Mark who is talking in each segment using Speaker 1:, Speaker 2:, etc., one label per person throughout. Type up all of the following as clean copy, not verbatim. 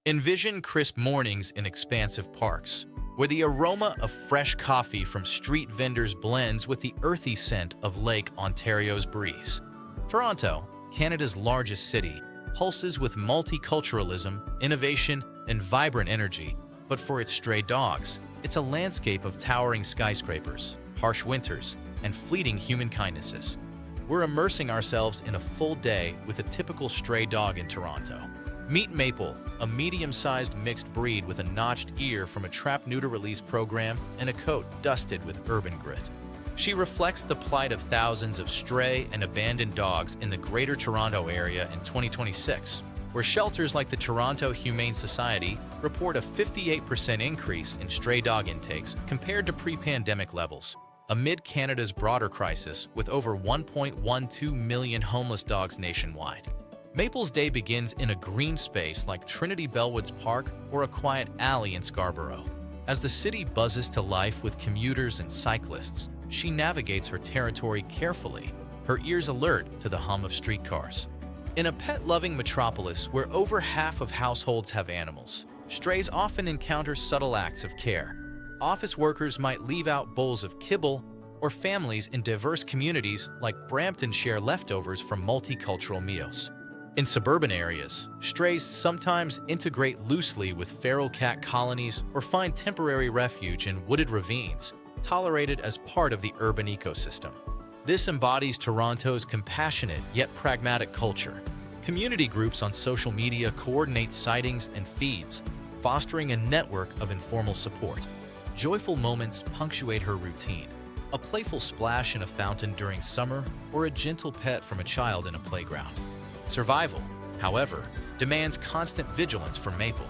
Speaker 1: Envision crisp mornings in expansive parks, where the aroma of fresh coffee from street vendors blends with the earthy scent of Lake Ontario's breeze. Toronto, Canada's largest city, pulses with multiculturalism, innovation, and vibrant energy, but for its stray dogs, it's a landscape of towering skyscrapers, harsh winters, and fleeting human kindnesses. We're immersing ourselves in a full day with a typical stray dog in Toronto. Meet Maple, a medium-sized mixed breed with a notched ear from a trap-neuter release program and a coat dusted with urban grit. She reflects the plight of thousands of stray and abandoned dogs in the Greater Toronto Area in 2026, where shelters like the Toronto Humane Society report a 58% increase in stray dog intakes compared to pre-pandemic levels. Amid Canada's broader crisis, with over 1.12 million homeless dogs nationwide. Maple's day begins in a green space like Trinity Bellwoods Park or a quiet alley in Scarborough. As the city buzzes to life with commuters and cyclists, she navigates her territory carefully, her ears alert to the hum of streetcars. In a pet-loving metropolis where over half of households have animals, strays often encounter subtle acts of care. Office workers might leave out bowls of kibble, or families in diverse communities like Brampton share leftovers from multicultural meals. In suburban areas, strays sometimes integrate loosely with feral cat colonies or find temporary refuge in wooded ravines, tolerated as part of the urban ecosystem. This embodies Toronto's compassionate yet pragmatic culture. Community groups on social media coordinate sightings and feeds, fostering a network of informal support. Joyful moments punctuate her routine, a playful splash in a fountain during summer or a gentle pet from a child in a playground. Survival, however, demands constant vigilance from Maple.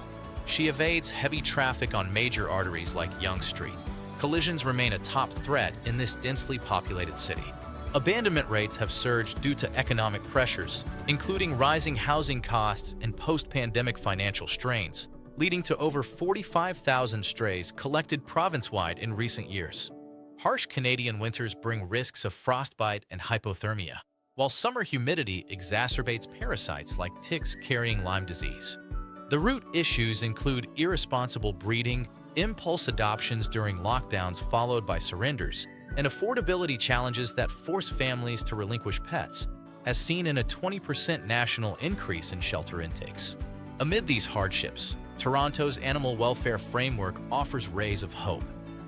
Speaker 1: She evades heavy traffic on major arteries like Yonge Street. Collisions remain a top threat in this densely populated city. Abandonment rates have surged due to economic pressures, including rising housing costs and post-pandemic financial strains, leading to over 45,000 strays collected province-wide in recent years. Harsh Canadian winters bring risks of frostbite and hypothermia, while summer humidity exacerbates parasites like ticks carrying Lyme disease. The root issues include irresponsible breeding, impulse adoptions during lockdowns followed by surrenders, and affordability challenges that force families to relinquish pets, as seen in a 20% national increase in shelter intakes. Amid these hardships, Toronto's Animal Welfare Framework offers rays of hope.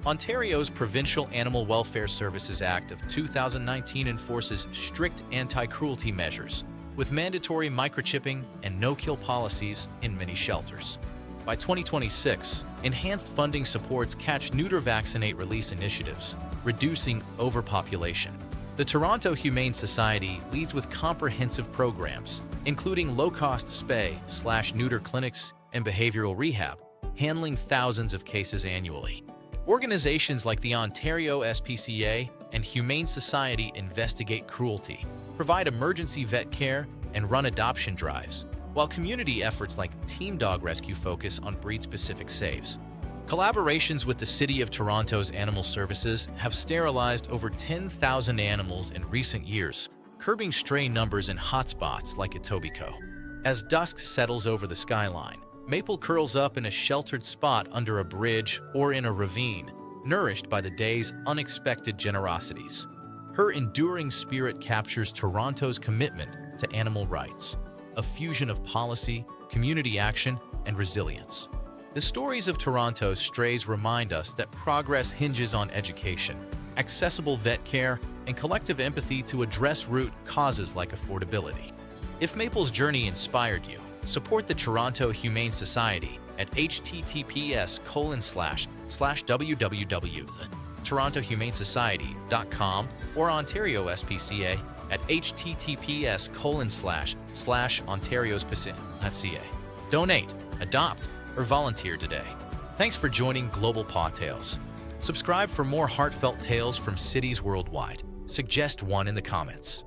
Speaker 1: Ontario's Provincial Animal Welfare Services Act of 2019 enforces strict anti-cruelty measures, with mandatory microchipping and no-kill policies in many shelters. By 2026, enhanced funding supports catch-neuter vaccinate release initiatives, reducing overpopulation. The Toronto Humane Society leads with comprehensive programs, including low-cost spay/neuter clinics and behavioral rehab, handling thousands of cases annually. Organizations like the Ontario SPCA and Humane Society investigate cruelty, provide emergency vet care, and run adoption drives, while community efforts like Team Dog Rescue focus on breed-specific saves. Collaborations with the City of Toronto's Animal Services have sterilized over 10,000 animals in recent years, curbing stray numbers in hotspots like Etobicoke. As dusk settles over the skyline, Maple curls up in a sheltered spot under a bridge or in a ravine, nourished by the day's unexpected generosities. Her enduring spirit captures Toronto's commitment to animal rights, a fusion of policy, community action, and resilience. The stories of Toronto's strays remind us that progress hinges on education, accessible vet care, and collective empathy to address root causes like affordability. If Maple's journey inspired you, support the Toronto Humane Society at https://www.torontohumanesociety.com or Ontario SPCA at https://ontariospca.ca. Donate, adopt, or volunteer today. Thanks for joining Global Paw Tales. Subscribe for more heartfelt tales from cities worldwide. Suggest one in the comments.